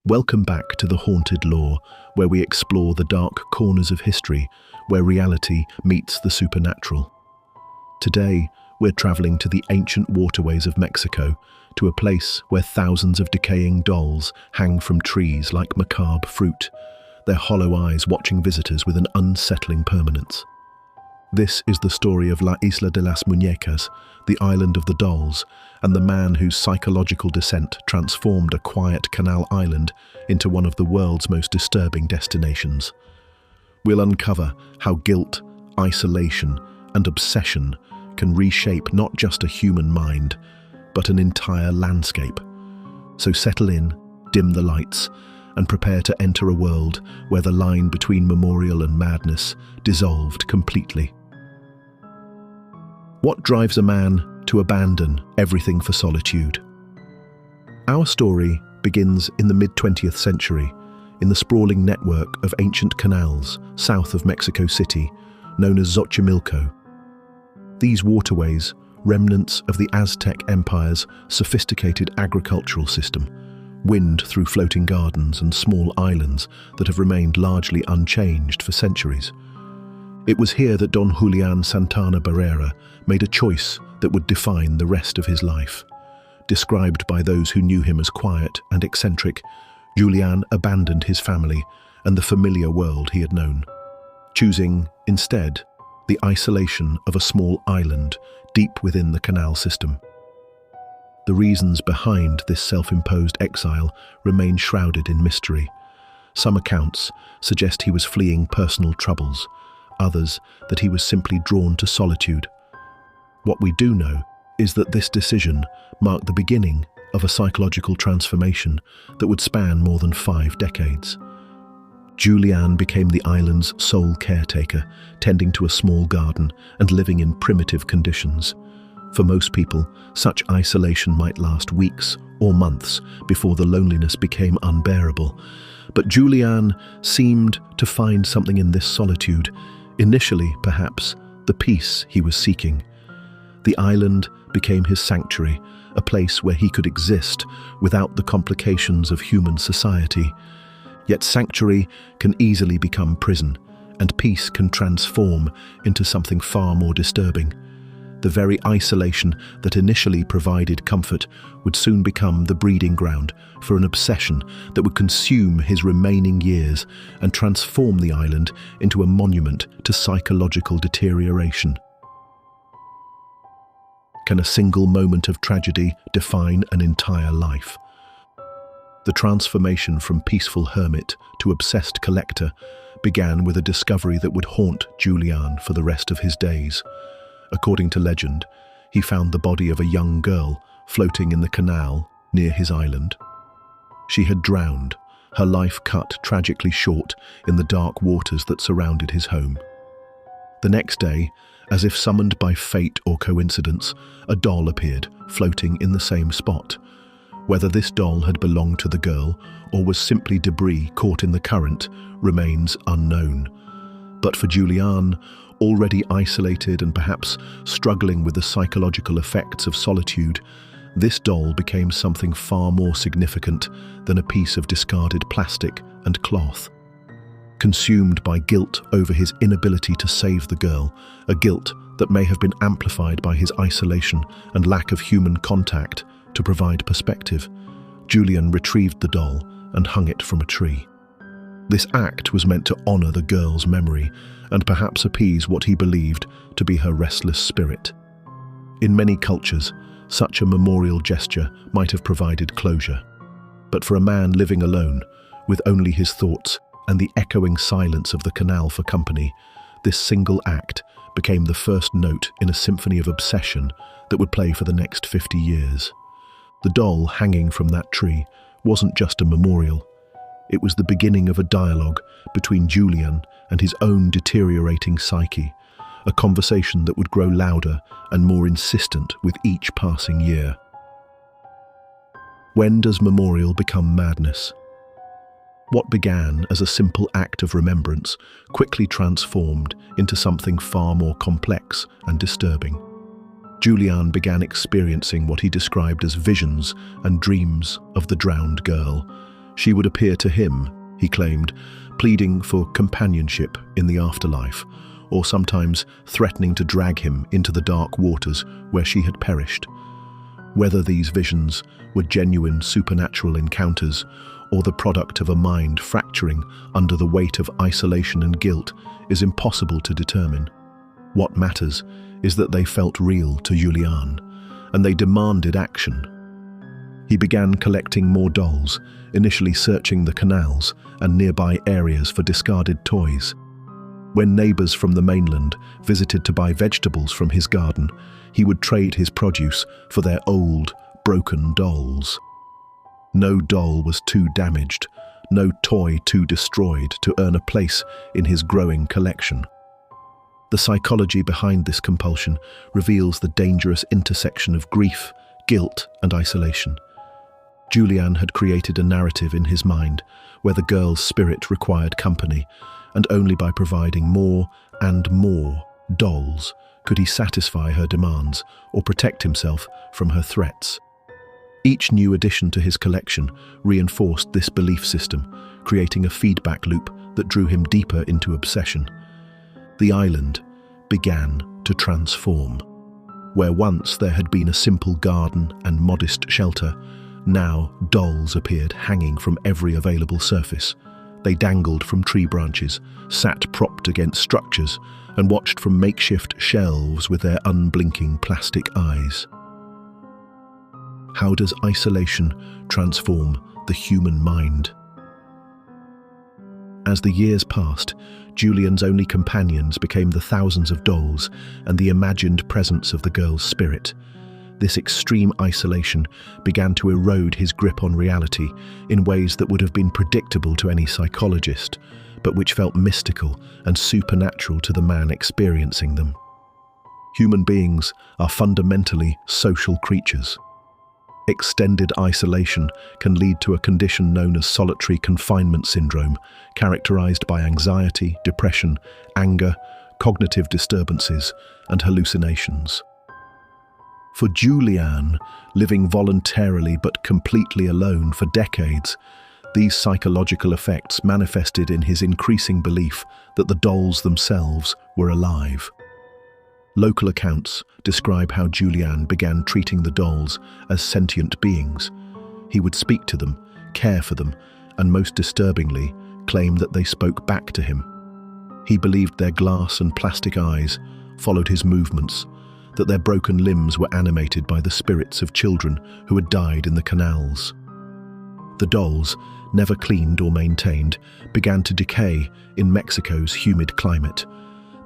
Welcome back to the Haunted Lore, where we explore the dark corners of history, where reality meets the supernatural. Today, we're traveling to the ancient waterways of Mexico, to a place where thousands of decaying dolls hang from trees like macabre fruit, their hollow eyes watching visitors with an unsettling permanence. This is the story of La Isla de las Muñecas, the island of the dolls, and the man whose psychological descent transformed a quiet canal island into one of the world's most disturbing destinations. We'll uncover how guilt, isolation, and obsession can reshape not just a human mind, but an entire landscape. So settle in, dim the lights, and prepare to enter a world where the line between memorial and madness dissolved completely. What drives a man to abandon everything for solitude? Our story begins in the mid-20th century, in the sprawling network of ancient canals south of Mexico City, known as Xochimilco. These waterways, remnants of the Aztec Empire's sophisticated agricultural system, wind through floating gardens and small islands that have remained largely unchanged for centuries. It was here that Don Julián Santana Barrera made a choice that would define the rest of his life. Described by those who knew him as quiet and eccentric, Julián abandoned his family and the familiar world he had known, choosing, instead, the isolation of a small island deep within the canal system. The reasons behind this self-imposed exile remain shrouded in mystery. Some accounts suggest he was fleeing personal troubles, others that he was simply drawn to solitude. What we do know is that this decision marked the beginning of a psychological transformation that would span more than 5 decades. Julián became the island's sole caretaker, tending to a small garden and living in primitive conditions. For most people, such isolation might last weeks or months before the loneliness became unbearable. But Julián seemed to find something in this solitude, initially, perhaps, the peace he was seeking. The island became his sanctuary, a place where he could exist without the complications of human society. Yet sanctuary can easily become prison, and peace can transform into something far more disturbing. The very isolation that initially provided comfort would soon become the breeding ground for an obsession that would consume his remaining years and transform the island into a monument to psychological deterioration. Can a single moment of tragedy define an entire life? The transformation from peaceful hermit to obsessed collector began with a discovery that would haunt Julián for the rest of his days. According to legend, he found the body of a young girl floating in the canal near his island. She had drowned, her life cut tragically short in the dark waters that surrounded his home. The next day, as if summoned by fate or coincidence, a doll appeared, floating in the same spot. Whether this doll had belonged to the girl or was simply debris caught in the current remains unknown. But for Julián, already isolated and perhaps struggling with the psychological effects of solitude, this doll became something far more significant than a piece of discarded plastic and cloth. Consumed by guilt over his inability to save the girl, a guilt that may have been amplified by his isolation and lack of human contact to provide perspective, Julián retrieved the doll and hung it from a tree. This act was meant to honor the girl's memory and perhaps appease what he believed to be her restless spirit. In many cultures, such a memorial gesture might have provided closure. But for a man living alone, with only his thoughts and the echoing silence of the canal for company, this single act became the first note in a symphony of obsession that would play for the next 50 years. The doll hanging from that tree wasn't just a memorial. It was the beginning of a dialogue between Julián and his own deteriorating psyche, a conversation that would grow louder and more insistent with each passing year. When does memorial become madness? What began as a simple act of remembrance quickly transformed into something far more complex and disturbing. Julián began experiencing what he described as visions and dreams of the drowned girl. She would appear to him, he claimed, pleading for companionship in the afterlife, or sometimes threatening to drag him into the dark waters where she had perished. Whether these visions were genuine supernatural encounters or the product of a mind fracturing under the weight of isolation and guilt is impossible to determine. What matters is that they felt real to Julián, and they demanded action. He began collecting more dolls, initially searching the canals and nearby areas for discarded toys. When neighbors from the mainland visited to buy vegetables from his garden, he would trade his produce for their old, broken dolls. No doll was too damaged, no toy too destroyed to earn a place in his growing collection. The psychology behind this compulsion reveals the dangerous intersection of grief, guilt, and isolation. Julián had created a narrative in his mind where the girl's spirit required company, and only by providing more and more dolls could he satisfy her demands or protect himself from her threats. Each new addition to his collection reinforced this belief system, creating a feedback loop that drew him deeper into obsession. The island began to transform. Where once there had been a simple garden and modest shelter, now dolls appeared hanging from every available surface. They dangled from tree branches, sat propped against structures, and watched from makeshift shelves with their unblinking plastic eyes. How does isolation transform the human mind? As the years passed, Julián's only companions became the thousands of dolls and the imagined presence of the girl's spirit. This extreme isolation began to erode his grip on reality in ways that would have been predictable to any psychologist, but which felt mystical and supernatural to the man experiencing them. Human beings are fundamentally social creatures. Extended isolation can lead to a condition known as solitary confinement syndrome, characterized by anxiety, depression, anger, cognitive disturbances, and hallucinations. For Julián, living voluntarily but completely alone for decades, these psychological effects manifested in his increasing belief that the dolls themselves were alive. Local accounts describe how Julián began treating the dolls as sentient beings. He would speak to them, care for them, and most disturbingly, claim that they spoke back to him. He believed their glass and plastic eyes followed his movements, that their broken limbs were animated by the spirits of children who had died in the canals. The dolls, never cleaned or maintained, began to decay in Mexico's humid climate.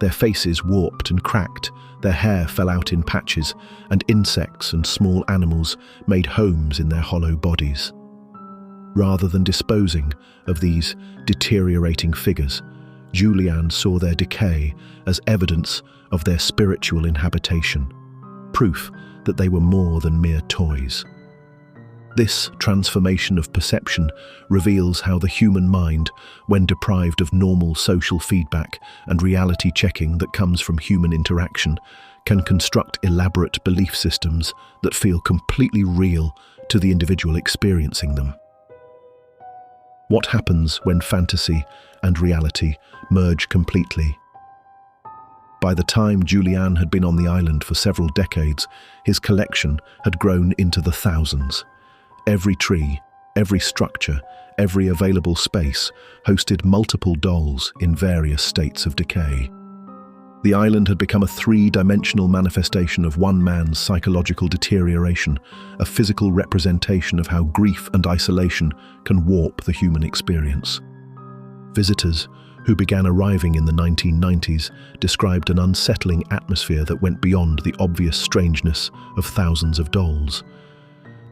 Their faces warped and cracked, their hair fell out in patches, and insects and small animals made homes in their hollow bodies. Rather than disposing of these deteriorating figures, Julián saw their decay as evidence of their spiritual inhabitation, proof that they were more than mere toys. This transformation of perception reveals how the human mind, when deprived of normal social feedback and reality checking that comes from human interaction, can construct elaborate belief systems that feel completely real to the individual experiencing them. What happens when fantasy and reality merge completely? By the time Julián had been on the island for several decades, his collection had grown into the thousands. Every tree, every structure, every available space hosted multiple dolls in various states of decay. The island had become a three-dimensional manifestation of one man's psychological deterioration, a physical representation of how grief and isolation can warp the human experience. Visitors, who began arriving in the 1990s, described an unsettling atmosphere that went beyond the obvious strangeness of thousands of dolls.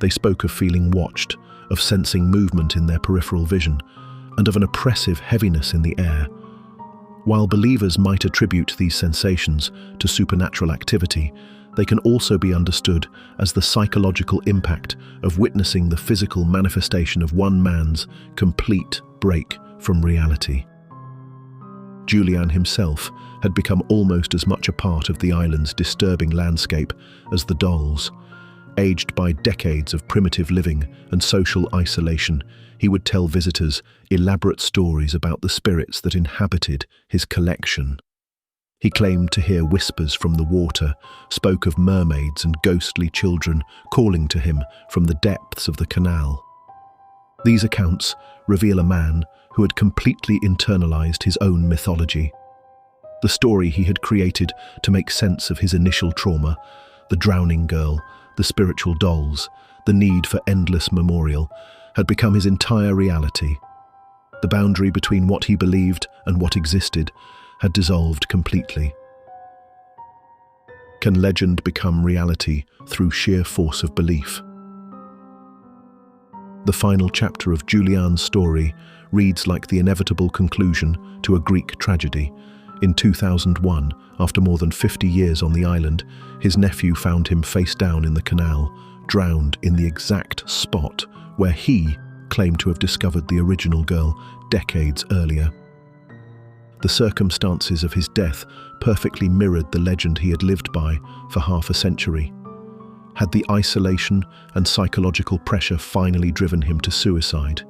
They spoke of feeling watched, of sensing movement in their peripheral vision, and of an oppressive heaviness in the air. While believers might attribute these sensations to supernatural activity, they can also be understood as the psychological impact of witnessing the physical manifestation of one man's complete break from reality. Julián himself had become almost as much a part of the island's disturbing landscape as the dolls. Aged by decades of primitive living and social isolation, he would tell visitors elaborate stories about the spirits that inhabited his collection. He claimed to hear whispers from the water, spoke of mermaids and ghostly children calling to him from the depths of the canal. These accounts reveal a man who had completely internalized his own mythology. The story he had created to make sense of his initial trauma, the drowning girl, the spiritual dolls, the need for endless memorial, had become his entire reality. The boundary between what he believed and what existed had dissolved completely. Can legend become reality through sheer force of belief? The final chapter of Julián's story reads like the inevitable conclusion to a Greek tragedy. In 2001, after more than 50 years on the island, his nephew found him face down in the canal, drowned in the exact spot where he claimed to have discovered the original girl decades earlier. The circumstances of his death perfectly mirrored the legend he had lived by for half a century. Had the isolation and psychological pressure finally driven him to suicide?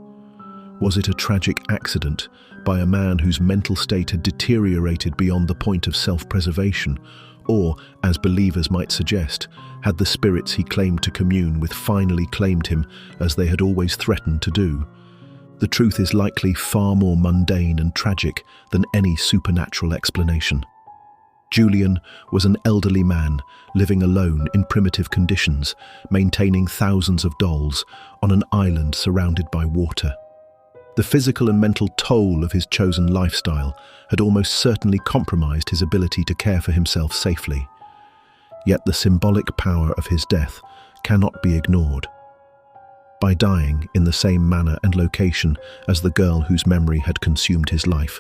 Was it a tragic accident by a man whose mental state had deteriorated beyond the point of self-preservation? Or, as believers might suggest, had the spirits he claimed to commune with finally claimed him as they had always threatened to do? The truth is likely far more mundane and tragic than any supernatural explanation. Julián was an elderly man living alone in primitive conditions, maintaining thousands of dolls on an island surrounded by water. The physical and mental toll of his chosen lifestyle had almost certainly compromised his ability to care for himself safely. Yet the symbolic power of his death cannot be ignored. By dying in the same manner and location as the girl whose memory had consumed his life,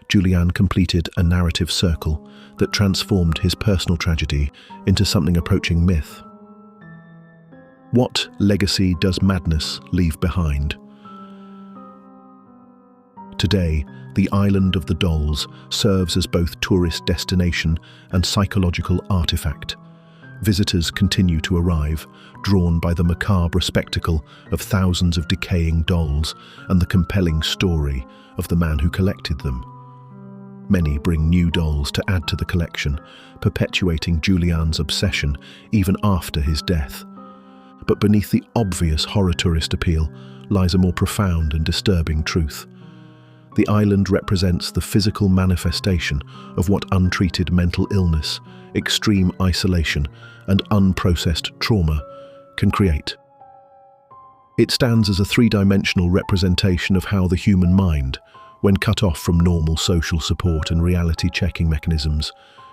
Julián completed a narrative circle that transformed his personal tragedy into something approaching myth. What legacy does madness leave behind? Today, the Island of the Dolls serves as both tourist destination and psychological artifact. Visitors continue to arrive, drawn by the macabre spectacle of thousands of decaying dolls and the compelling story of the man who collected them. Many bring new dolls to add to the collection, perpetuating Julián's obsession even after his death. But beneath the obvious horror tourist appeal lies a more profound and disturbing truth. The island represents the physical manifestation of what untreated mental illness, extreme isolation, and unprocessed trauma can create. It stands as a three-dimensional representation of how the human mind, when cut off from normal social support and reality-checking mechanisms,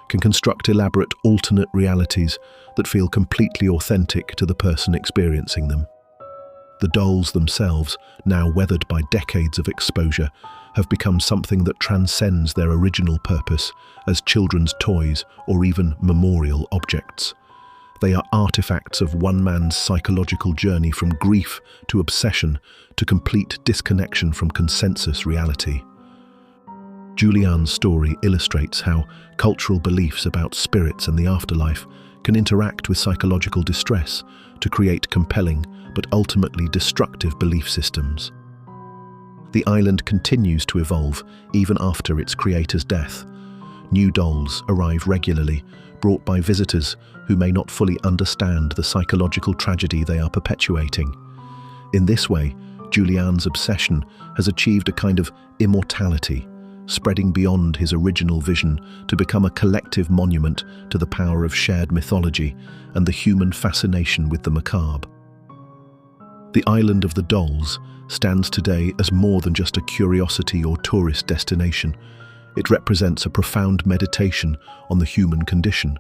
can construct elaborate alternate realities that feel completely authentic to the person experiencing them. The dolls themselves, now weathered by decades of exposure, have become something that transcends their original purpose as children's toys or even memorial objects. They are artifacts of one man's psychological journey from grief to obsession to complete disconnection from consensus reality. Julián's story illustrates how cultural beliefs about spirits and the afterlife can interact with psychological distress to create compelling but ultimately destructive belief systems. The island continues to evolve even after its creator's death. New dolls arrive regularly, brought by visitors who may not fully understand the psychological tragedy they are perpetuating. In this way, Julián's obsession has achieved a kind of immortality, spreading beyond his original vision to become a collective monument to the power of shared mythology and the human fascination with the macabre. The Island of the Dolls stands today as more than just a curiosity or tourist destination. It represents a profound meditation on the human condition,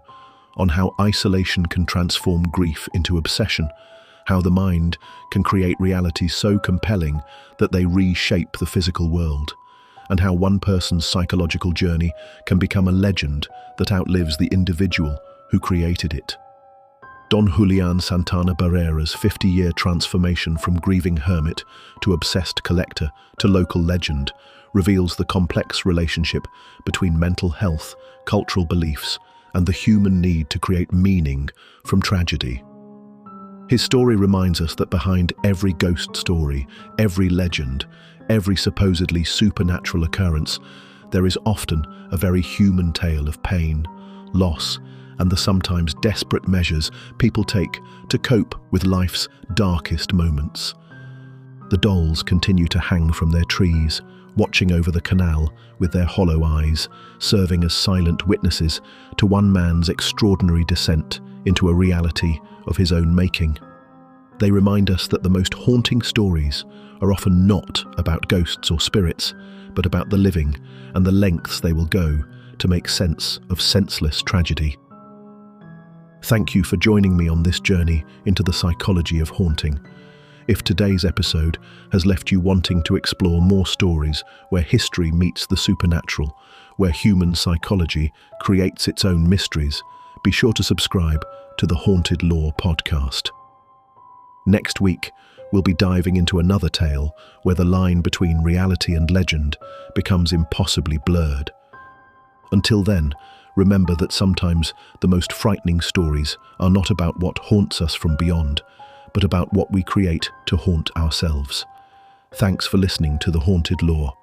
on how isolation can transform grief into obsession, how the mind can create realities so compelling that they reshape the physical world, and how one person's psychological journey can become a legend that outlives the individual who created it. Don Julián Santana Barrera's 50-year transformation from grieving hermit to obsessed collector to local legend reveals the complex relationship between mental health, cultural beliefs, and the human need to create meaning from tragedy. His story reminds us that behind every ghost story, every legend, every supposedly supernatural occurrence, there is often a very human tale of pain, loss, and the sometimes desperate measures people take to cope with life's darkest moments. The dolls continue to hang from their trees, watching over the canal with their hollow eyes, serving as silent witnesses to one man's extraordinary descent into a reality of his own making. They remind us that the most haunting stories are often not about ghosts or spirits, but about the living and the lengths they will go to make sense of senseless tragedy. Thank you for joining me on this journey into the psychology of haunting. If today's episode has left you wanting to explore more stories where history meets the supernatural, where human psychology creates its own mysteries, be sure to subscribe to the Haunted Lore podcast. Next week, we'll be diving into another tale where the line between reality and legend becomes impossibly blurred. Until then, remember that sometimes the most frightening stories are not about what haunts us from beyond, but about what we create to haunt ourselves. Thanks for listening to The Haunted Lore.